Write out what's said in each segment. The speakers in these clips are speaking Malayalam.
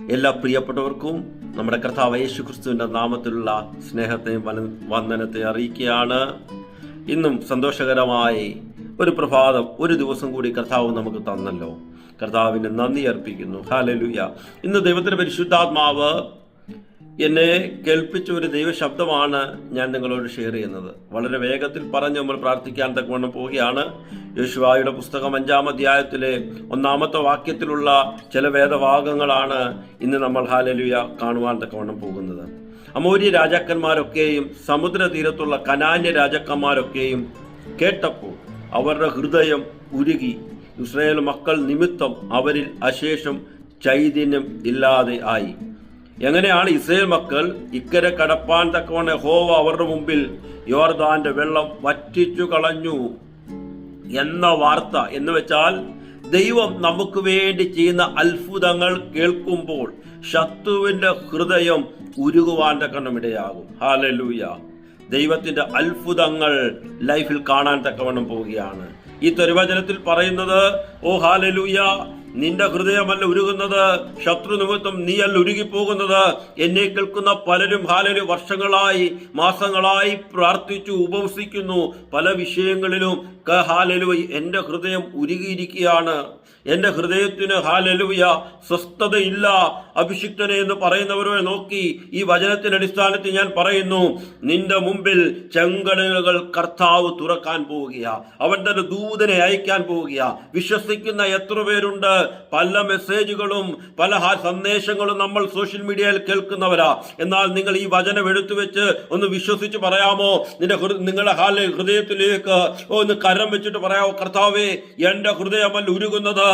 എല്ലാ പ്രിയപ്പെട്ടവർക്കും നമ്മുടെ കർത്താവ് യേശുക്രിസ്തുവിന്റെ നാമത്തിലുള്ള സ്നേഹത്തെയും വന്ദനത്തെയും അറിയിക്കുകയാണ്. ഇന്നും സന്തോഷകരമായി ഒരു പ്രഭാതം, ഒരു ദിവസം കൂടി കർത്താവ് നമുക്ക് തന്നല്ലോ. കർത്താവിന് നന്ദി അർപ്പിക്കുന്നു. ഹല്ലേലൂയ. ഇന്ന് ദൈവത്തിന്റെ പരിശുദ്ധാത്മാവ് എന്നെ കേൾപ്പിച്ച ഒരു ദൈവശബ്ദമാണ് ഞാൻ നിങ്ങളോട് ഷെയർ ചെയ്യുന്നത്. വളരെ വേഗത്തിൽ പറഞ്ഞ് നമ്മൾ പ്രാർത്ഥിക്കാൻ തക്കവണ്ണം പോവുകയാണ്. യോശുവയുടെ പുസ്തകം 5-ാം അധ്യായത്തിലെ 1-ാമത്തെ വാക്യത്തിലുള്ള ചില വേദഭാഗങ്ങളാണ് ഇന്ന് നമ്മൾ ഹല്ലേലൂയ കാണുവാൻ തക്കവണ്ണം പോകുന്നത്. അമോര്യ രാജാക്കന്മാരൊക്കെയും സമുദ്ര തീരത്തുള്ള കനാന്യ രാജാക്കന്മാരൊക്കെയും കേട്ടപ്പോൾ അവരുടെ ഹൃദയം ഉരുകി. ഇസ്രായേൽ മക്കൾ നിമിത്തം അവരിൽ അശേഷം ചൈതന്യം ഇല്ലാതെ ആയി. എങ്ങനെയാണ് ഇസ്രായേൽ മക്കൾ ഇക്കരെ കടപ്പാൻ തക്കവണ്ണം യഹോവ അവരുടെ മുമ്പിൽ യോർദാന്റെ വെള്ളം വറ്റിച്ചു കളഞ്ഞു എന്ന വാർത്ത എന്ന് വെച്ചാൽ, ദൈവം നമുക്ക് വേണ്ടി ചെയ്യുന്ന അത്ഭുതങ്ങൾ കേൾക്കുമ്പോൾ ശത്രുവിന്റെ ഹൃദയം ഉരുകുവാൻ തക്കവണ്ണം ഇടയാകും. ഹല്ലേലൂയ. ദൈവത്തിന്റെ അത്ഭുതങ്ങൾ ലൈഫിൽ കാണാൻ തക്കവണ്ണം പോവുകയാണ്. ഈ തിരുവചനത്തിൽ പറയുന്നത്, ഓ ഹല്ലേലൂയ, നിന്റെ ഹൃദയമല്ല ഉരുകുന്നത്, ശത്രു നിമിത്തം നീയല്ല ഉരുകിപ്പോകുന്നത്. എന്നെ കേൾക്കുന്ന പലരും ഹല്ലേലൂയ വർഷങ്ങളായി, മാസങ്ങളായി പ്രാർത്ഥിച്ചു ഉപവസിക്കുന്നു. പല വിഷയങ്ങളിലും ഹല്ലേലൂയ എന്റെ ഹൃദയം ഉരുകിയിരിക്കുകയാണ്. എന്റെ ഹൃദയത്തിന് ഹല്ലേലൂയ സ്വസ്ഥതയില്ല. അഭിഷിക്തനെ എന്ന് പറയുന്നവരെ നോക്കി ഈ വചനത്തിന്റെ അടിസ്ഥാനത്തിൽ ഞാൻ പറയുന്നു, നിന്റെ മുമ്പിൽ ചെങ്കടലുകൾ കർത്താവ് തുറക്കാൻ പോവുകയാ. അവൻ തന്റെ ദൂതനെ അയക്കാൻ പോവുകയാ. വിശ്വസിക്കുന്ന എത്ര പേരുണ്ട്? പല മെസ്സേജുകളും പല സന്ദേശങ്ങളും നമ്മൾ സോഷ്യൽ മീഡിയയിൽ കേൾക്കുന്നവരാ. എന്നാൽ നിങ്ങൾ ഈ വചനം എടുത്തു വെച്ച് ഒന്ന് വിശ്വസിച്ച് പറയാമോ? നിങ്ങളുടെ ഹൃദയത്തിലേക്ക് ഒന്ന് കരം വെച്ചിട്ട് പറയാമോ, കർത്താവേ, എന്റെ ഹൃദയമല്ല ഉരുകുന്നത്,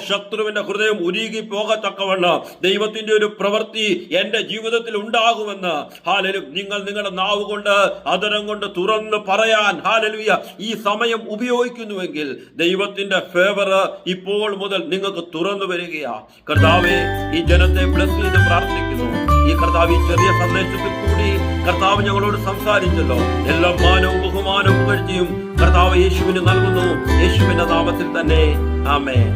ശത്രുവിന്റെ ഹൃദയം ഉരുകി പോകത്തക്കവണ്ണം ദൈവത്തിന്റെ ഒരു പ്രവൃത്തി എന്റെ ജീവിതത്തിൽ ഉണ്ടാകുമെന്ന് ഹല്ലേലൂയ നിങ്ങൾ നിങ്ങളുടെ നാവ് കൊണ്ട്, അതരം കൊണ്ട് തുറന്ന് പറയാൻ ഹല്ലേലൂയ ഈ സമയം ഉപയോഗിക്കുന്നുവെങ്കിൽ ദൈവത്തിന്റെ ഫേവർ ഇപ്പോൾ മുതൽ നിങ്ങൾക്ക് തുറന്നു വരികയാ. കർത്താവേ, ഈ ജനത്തെ ബ്ലസ് ചെയ്ത് പ്രാർത്ഥിക്കുന്നു. ഈ കർത്താവ് ഈ ചെറിയ സന്ദേശത്തിൽ കൂടി കർത്താവ് ഞങ്ങളോട് സംസാരിച്ചല്ലോ. എല്ലാ മാനവും ബഹുമാനവും പുകഴ്ചയും കർത്താവ് യേശുവിന് നൽകുന്നു. യേശുവിന്റെ നാമത്തിൽ തന്നെ ആമേൻ.